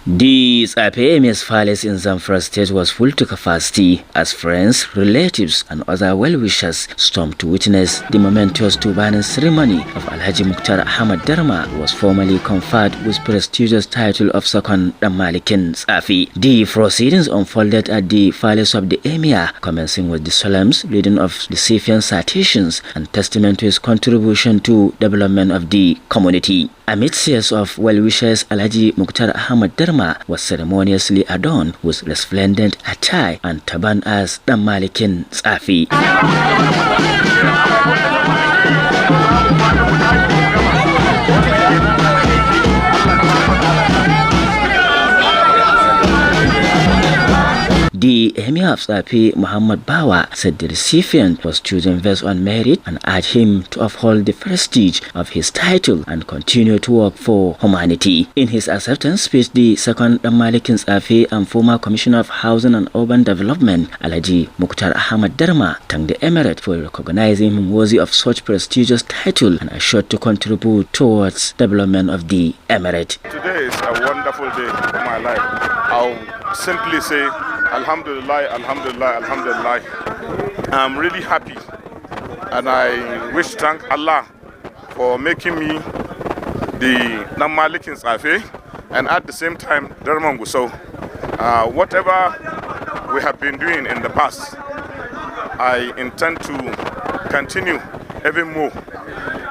The Tsafe Ms. Palace in Zamfara State was full to capacity as friends, relatives and other well-wishers stormed to witness the momentous turbaning ceremony of Alhaji Muktar Ahmad Darma was formally conferred with prestigious title of second Danmalikin Tsafe. The proceedings unfolded at the palace of the Emir, commencing with the solemns reading of the Safian citations and testament to his contribution to development of the community. Amidst years of well-wishers, Alhaji Muktar Ahmad Darma was ceremoniously adorned with resplendent attire and turban as Danmalikin Tsafe. The Emir of Tsafe, Muhammad Bawa, said the recipient was chosen based on merit and urged him to uphold the prestige of his title and continue to work for humanity. In his acceptance speech, the second Danmalikin Tsafe and former Commissioner of Housing and Urban Development, Alhaji Muktar Ahmad Darma, thanked the Emirate for recognizing him worthy of such prestigious title and assured to contribute towards development of the Emirate. Today is a wonderful day of my life. I'll simply say, Alhamdulillah, Alhamdulillah, Alhamdulillah. I'm really happy and I wish to thank Allah for making me the Danmalikin Tsafe and at the same time Darma Gusau. Whatever we have been doing in the past, I intend to continue even more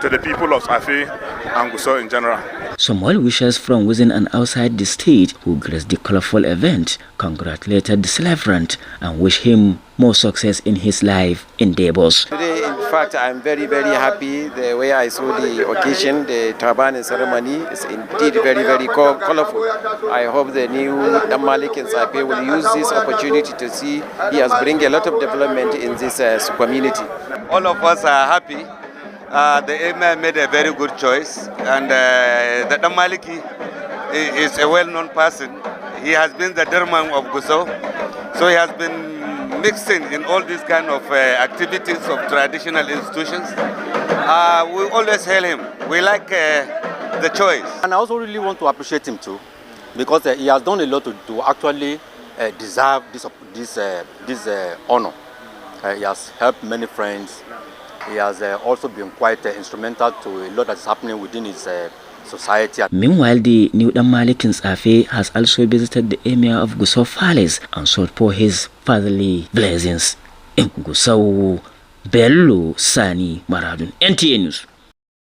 to the people of Tsafe and Gusau in general. Some well-wishers from within and outside the state who graced the colorful event congratulated the celebrant and wished him more success in his life endeavors. Today, in fact, I'm very, very happy. The way I saw the occasion, the turban ceremony is indeed very, very colorful. I hope the new Danmalikin Tsafe will use this opportunity to see he has bring a lot of development in this community. All of us are happy. The Emir made a very good choice, and the Danmaliki is a well-known person. He has been the Darma of Gusau, so he has been mixing in all these kind of activities of traditional institutions. We always hail him. We like the choice. And I also really want to appreciate him too, because he has done a lot to actually deserve this honor. He has helped many friends. He has also been quite instrumental to a lot that's happening within his society. Meanwhile, the new Danmalikin Tsafe has also visited the Emir of Gusau Palace and sought for his fatherly blessings. In Gusau, Bello Sani Maradun, NTA News.